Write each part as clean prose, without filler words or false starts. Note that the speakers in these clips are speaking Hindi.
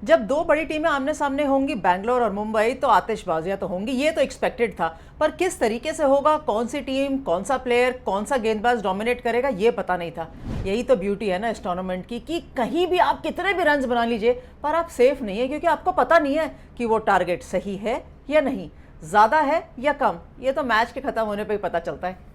जब दो बड़ी टीमें आमने सामने होंगी, बैंगलोर और मुंबई, तो आतिशबाजियां तो होंगी, ये तो एक्सपेक्टेड था। पर किस तरीके से होगा, कौन सी टीम, कौन सा प्लेयर, कौन सा गेंदबाज डोमिनेट करेगा, ये पता नहीं था। यही तो ब्यूटी है ना इस टूर्नामेंट की, कि कहीं भी आप कितने भी रन बना लीजिए पर आप सेफ नहीं है, क्योंकि आपको पता नहीं है कि वो टारगेट सही है या नहीं, ज़्यादा है या कम। ये तो मैच के ख़त्म होने पर ही पता चलता है।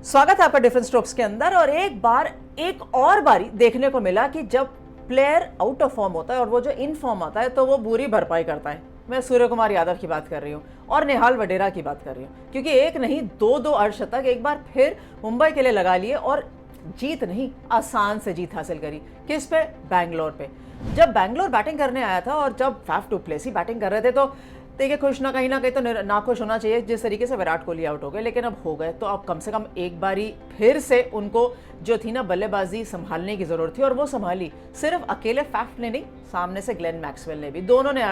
स्वागत है आपका डिफरेंट स्ट्रोक्स के अंदर। और एक और बारी देखने को मिला कि जब प्लेयर आउट ऑफ फॉर्म होता है और वो जो इन फॉर्म आता है तो वो बुरी भरपाई करता है। मैं सूर्य कुमार यादव की बात कर रही हूँ और नेहाल वडेरा की बात कर रही हूँ, क्योंकि एक नहीं दो अर्धशतक एक बार फिर मुंबई के लिए लगा लिए और जीत नहीं, आसान से जीत हासिल करी। किस पे? बैंगलोर पे। जब बैंगलोर बैटिंग करने आया था और जब फैफ डु प्लेसी बैटिंग कर रहे थे तो देखिए खुश ना कहीं तो नाखुश होना चाहिए जिस तरीके से विराट कोहली आउट हो गए, लेकिन अब हो गए तो अब कम से कम एक बारी फिर से उनको जो थी ना बल्लेबाजी संभालने की जरूरत थी, और वो संभाली। सिर्फ अकेले फैफ ने नहीं, सामने से ग्लेन मैक्सवेल ने भी, दोनों ने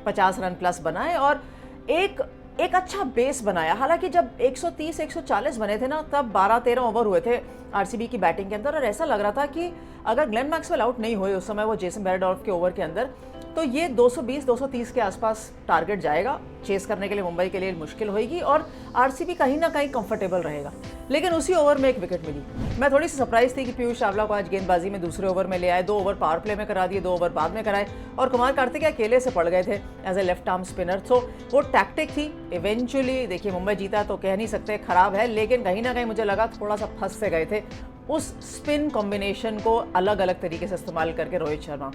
50 रन प्लस बनाए और एक अच्छा बेस बनाया। हालांकि जब 130-140 बने थे ना तब 12-13 ओवर हुए थे आरसीबी की बैटिंग के अंदर, और ऐसा लग रहा था कि अगर ग्लेन मैक्सवेल आउट नहीं हुए उस समय वो जेसन बेयरडॉर्फ के ओवर के अंदर, तो ये 220-230 के आसपास टारगेट जाएगा। चेस करने के लिए मुंबई के लिए मुश्किल होगी और आरसीबी कहीं ना कहीं कंफर्टेबल रहेगा। लेकिन उसी ओवर में एक विकेट मिली। मैं थोड़ी सी सरप्राइज थी कि पीयूष चावला को आज गेंदबाजी में दूसरे ओवर में ले आए, 2 ओवर पावर प्ले में करा दिए, 2 ओवर बाद में कराए, और कुमार कार्तिक अकेले से पड़ गए थे as a left arm spinner. तो वो टैक्टिक थी। इवेंचुअली देखिए मुंबई जीता तो कह नहीं सकते खराब है, लेकिन कहीं ना कहीं मुझे लगा थोड़ा सा फंस से गए थे उस स्पिन कॉम्बिनेशन को अलग अलग तरीके से इस्तेमाल करके रोहित शर्मा।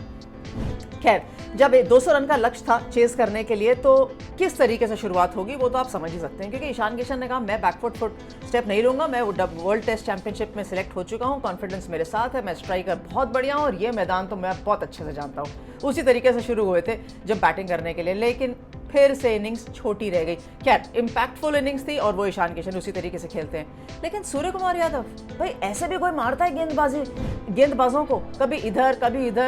खैर, जब 200 रन का लक्ष्य था चेस करने के लिए तो किस तरीके से शुरुआत होगी वो तो आप समझ ही सकते हैं, क्योंकि ईशान किशन ने कहा मैं बैकफुट स्टेप नहीं लूंगा, मैं वर्ल्ड टेस्ट चैंपियनशिप में सिलेक्ट हो चुका हूं, कॉन्फिडेंस मेरे साथ है, मैं स्ट्राइकर बहुत बढ़िया हूं और ये मैदान तो मैं बहुत अच्छे से जानता हूं। उसी तरीके से शुरू हुए थे जब बैटिंग करने के लिए, लेकिन फिर से इनिंग्स छोटी रह गई। खैर, इम्पैक्टफुल इनिंग्स थी और वो ईशान किशन उसी तरीके से खेलते हैं। लेकिन सूर्य कुमार यादव भाई ऐसे भी कोई मारता है गेंदबाजों को, कभी इधर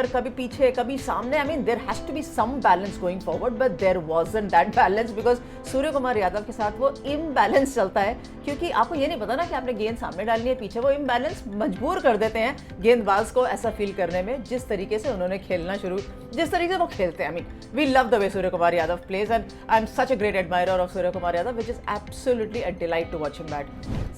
कभी पीछे कभी सामने। I mean there has to be some balance going forward, but there wasn't that balance, because Surya Kumar Yadav के साथ वो इम्बैलेंस चलता है, क्योंकि आपको ये नहीं पता ना कि आपने गेंद सामने डालनी है पीछे। वो इम्बैलेंस मजबूर कर देते हैं गेंदबाज को ऐसा फील करने में, जिस तरीके से उन्होंने खेलना शुरू, जिस तरीके से वो खेलते हैं। I mean we love the way Surya Kumar Yadav plays and I'm such a great admirer of Surya Kumar Yadav, which is absolutely a delight to watch him bat.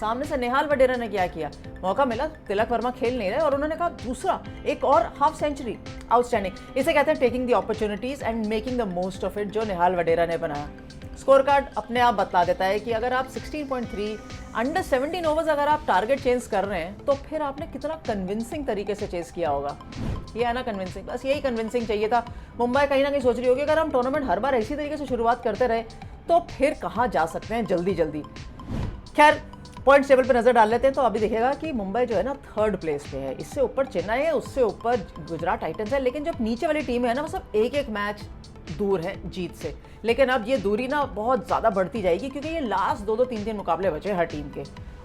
सामने से नेहाल वडेरा ने क्या किया, मौका मिला, तिलक वर्मा खेल नहीं रहे और उन्होंने कहा दूसरा एक और हाफ सेंचुरी, आउटस्टैंडिंग। इसे कहते हैं taking the opportunities and making the most of it, जो नेहाल वडेरा ने बनाया। स्कोर कार्ड अपने आप बतला देता है कि अगर आप 16.3 अंडर 17 ओवर्स अगर आप टारगेट चेंज कर रहे हैं तो फिर आपने कितना कन्विंसिंग तरीके से चेस किया होगा। ये है ना कन्विंसिंग, बस यही कन्विंसिंग चाहिए था। मुंबई कहीं ना कहीं सोच रही होगी अगर हम टूर्नामेंट हर बार इसी तरीके से शुरुआत करते रहे तो फिर कहाँ जा सकते हैं जल्दी। खैर, पॉइंट्स टेबल पे नजर डाल लेते हैं तो अभी देखिएगा कि मुंबई जो है ना 3rd प्लेस पे है, इससे ऊपर चेन्नई है, उससे ऊपर गुजरात टाइटंस है, लेकिन जो नीचे वाली टीम है ना वो सब एक मैच दूर है जीत से। लेकिन अब ये दूरी ना बहुत ज़्यादा बढ़ती जाएगी, क्योंकि ये लास्ट 2-3 मुकाबले बचे हर टीम के,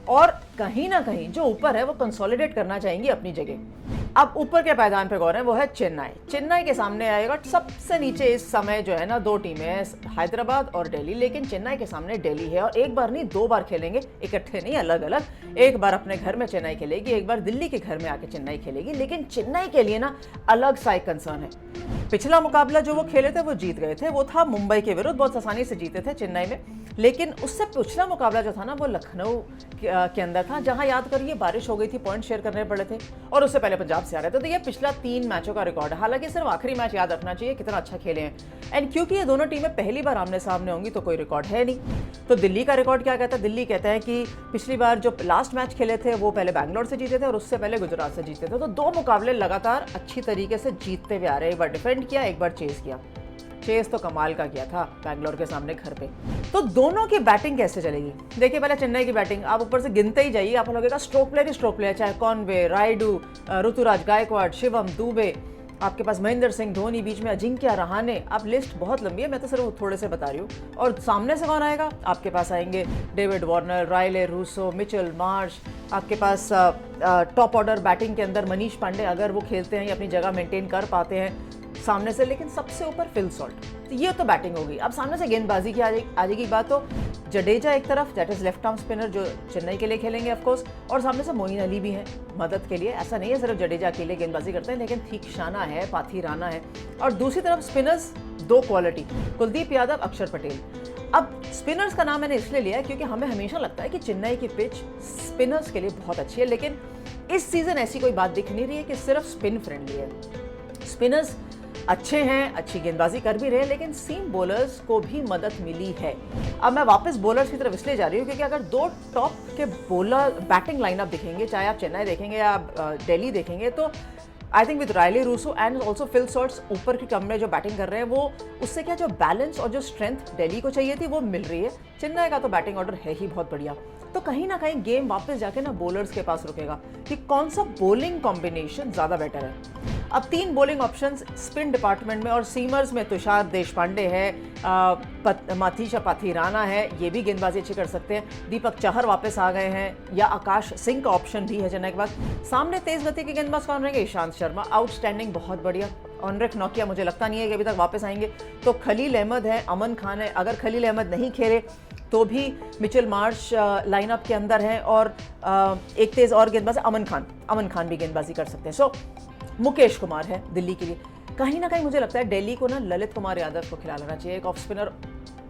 और कहीं ना कहीं जो ऊपर है वो कंसोलिडेट करना चाहेंगी अपनी जगह। अब ऊपर के पायदान पे गौर है वो है चेन्नई के सामने आएगा सबसे नीचे इस समय जो है ना 2 टीमें हैं, हैदराबाद और दिल्ली, लेकिन चेन्नई के सामने दिल्ली है और एक बार नहीं 2 बार खेलेंगे, इकट्ठे नहीं अलग अलग। एक बार अपने घर में चेन्नई खेलेगी, एक बार दिल्ली के घर में आके चेन्नई खेलेगी, लेकिन चेन्नई के लिए ना अलग सा एक कंसर्न है। पिछला मुकाबला जो वो खेले थे वो जीत गए थे, वो था मुंबई के विरुद्ध, बहुत आसानी से जीते थे चेन्नई में, लेकिन उससे पिछला मुकाबला जो था ना वो लखनऊ के अंदर था, जहां याद करिए बारिश हो गई थी, पॉइंट शेयर करने पड़े थे, और उससे पहले पंजाब से आ रहे थे। तो ये पिछला 3 मैचों का रिकॉर्ड है। हालांकि सिर्फ आखिरी मैच याद रखना चाहिए कितना अच्छा खेले हैं, एंड क्योंकि ये दोनों टीमें पहली बार आमने सामने होंगी तो कोई रिकॉर्ड है नहीं। तो दिल्ली का रिकॉर्ड क्या कहता है? दिल्ली कहता है कि पिछली बार जो लास्ट मैच खेले थे वो पहले बैंगलोर से जीते थे और उससे पहले गुजरात से जीते थे, तो 2 मुकाबले लगातार अच्छी तरीके से जीतते हुए आ रहे हैं। एक बार डिफेंड किया, एक बार चेस किया। चेस तो कमाल का किया था बैंगलोर के सामने घर पे। तो दोनों की बैटिंग कैसे चलेगी? देखिए पहले चेन्नई की बैटिंग, आप ऊपर से गिनते ही जाइए, आपको लगेगा स्ट्रोक प्लेयर, चाहे कॉनवे, रायडू, ऋतुराज गायकवाड़, शिवम दुबे, आपके पास महेंद्र सिंह धोनी, बीच में अजिंक्य रहाणे, आप लिस्ट बहुत लंबी है, मैं तो सिर्फ थोड़े से बता रही हूँ। और सामने से कौन आएगा? आपके पास आएंगे डेविड वार्नर, रायले, रूसो, मिचेल मार्श, आपके पास टॉप ऑर्डर बैटिंग के अंदर मनीष पांडे, अगर वो खेलते हैं या अपनी जगह मेंटेन कर पाते हैं सामने से, लेकिन सबसे ऊपर फिल सॉल्ट। तो ये तो बैटिंग होगी। अब सामने से गेंदबाजी की आ जाएगी बात, तो जडेजा एक तरफ, that is left arm spinner जो चेन्नई के लिए खेलेंगे ऑफकोर्स, और सामने से मोइन अली भी हैं मदद के लिए। ऐसा नहीं है सिर्फ जडेजा अकेले गेंदबाजी करते हैं, लेकिन थीक्षाना है, पाथीराना है। और दूसरी तरफ स्पिनर्स दो क्वालिटी, कुलदीप यादव, अक्षर पटेल। अब स्पिनर्स का नाम मैंने इसलिए लिया है क्योंकि हमें हमेशा लगता है कि चेन्नई की पिच स्पिनर्स के लिए बहुत अच्छी है, लेकिन इस सीजन ऐसी कोई बात दिख नहीं रही है कि सिर्फ स्पिन फ्रेंडली है। स्पिनर्स अच्छे हैं, अच्छी गेंदबाजी कर भी रहे हैं, लेकिन सीम बॉलर्स को भी मदद मिली है। अब मैं वापस बॉलर्स की तरफ इसलिए जा रही हूँ क्योंकि अगर दो टॉप के बॉलर बैटिंग लाइनअप दिखेंगे, चाहे आप चेन्नई देखेंगे या आप दिल्ली देखेंगे, तो I think with Rilee Rossouw and also Phil Salt's ऊपर की क्रम में जो बैटिंग कर रहे हैं, वो उससे क्या जो बैलेंस और जो स्ट्रेंथ दिल्ली को चाहिए थी वो मिल रही है। चेन्नई का तो बैटिंग ऑर्डर है ही बहुत बढ़िया, तो कहीं ना कहीं गेम वापस जाके ना बॉलर्स के पास रुकेगा कि कौन सा बॉलिंग कॉम्बिनेशन ज़्यादा बेटर है। अब 3 बॉलिंग ऑप्शंस स्पिन डिपार्टमेंट में, और सीमर्स में तुषार देशपांडे है, माथीशा पाथीराना है, ये भी गेंदबाजी अच्छी कर सकते हैं। दीपक चहर वापस आ गए हैं, या आकाश सिंह का ऑप्शन भी है चेन्नई के पास। सामने तेज गति के गेंदबाज कौन रहेंगे? ईशांत शर्मा, आउटस्टैंडिंग, बहुत बढ़िया। ऑनरेक नोकिया मुझे लगता नहीं है कि अभी तक वापस आएंगे। तो खलील अहमद है, अमन खान है, अगर खलील अहमद नहीं खेले तो भी मिचेल मार्श लाइनअप के अंदर है, और एक तेज और गेंदबाज है अमन खान भी गेंदबाजी कर सकते हैं। सो मुकेश कुमार है दिल्ली के लिए। कहीं ना कहीं मुझे लगता है दिल्ली को ना ललित कुमार यादव को खिला लेना चाहिए, एक ऑफ स्पिनर,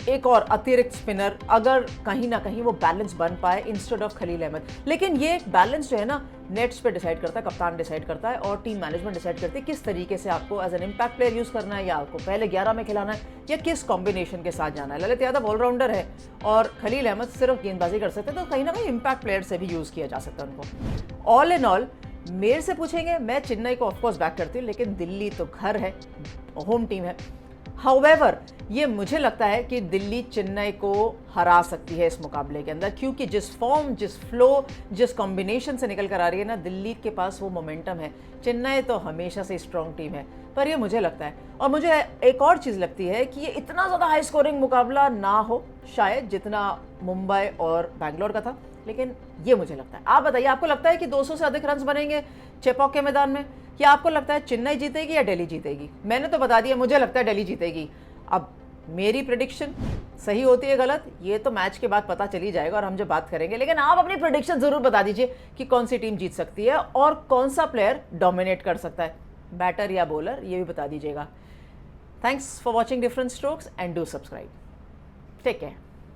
एक और अतिरिक्त स्पिनर, अगर कहीं ना कहीं वो बैलेंस बन पाए इंस्टेड ऑफ खलील अहमद। लेकिन ये बैलेंस जो है ना नेट्स पे डिसाइड करता है, कप्तान डिसाइड करता है, और टीम मैनेजमेंट डिसाइड करती है किस तरीके से आपको as an impact player use करना है, या आपको पहले 11 में खिलाना है, या किस कॉम्बिनेशन के साथ जाना है। ललित यादव ऑलराउंडर है और खलील अहमद सिर्फ गेंदबाजी कर सकते हैं, तो कहीं ना कहीं इम्पैक्ट प्लेयर से भी यूज़ किया जा सकता है उनको। ऑल इन ऑल मेरे से पूछेंगे, मैं चेन्नई को ऑफकोर्स बैक करती हूँ, लेकिन दिल्ली तो घर है, होम टीम है। हाउएवर ये मुझे लगता है कि दिल्ली चेन्नई को हरा सकती है इस मुकाबले के अंदर, क्योंकि जिस फॉर्म, जिस फ्लो, जिस कॉम्बिनेशन से निकल कर आ रही है ना, दिल्ली के पास वो मोमेंटम है। चेन्नई तो हमेशा से स्ट्रॉन्ग टीम है, पर ये मुझे लगता है, और मुझे एक और चीज़ लगती है कि ये इतना ज़्यादा हाई स्कोरिंग मुकाबला ना हो शायद जितना मुंबई और बैंगलोर का था, लेकिन ये मुझे लगता है। आप बताइए, आपको लगता है कि 200 से अधिक रन बनेंगे चेपॉक के मैदान में, या आपको लगता है चेन्नई जीतेगी या दिल्ली जीतेगी? मैंने तो बता दिया, मुझे लगता है दिल्ली जीतेगी। अब मेरी प्रेडिक्शन सही होती है गलत, ये तो मैच के बाद पता चली जाएगा और हम जब बात करेंगे, लेकिन आप अपनी प्रेडिक्शन जरूर बता दीजिए कि कौन सी टीम जीत सकती है और कौन सा प्लेयर डोमिनेट कर सकता है, बैटर या बॉलर, ये भी बता दीजिएगा। Thanks for watching different strokes and do subscribe. Take care.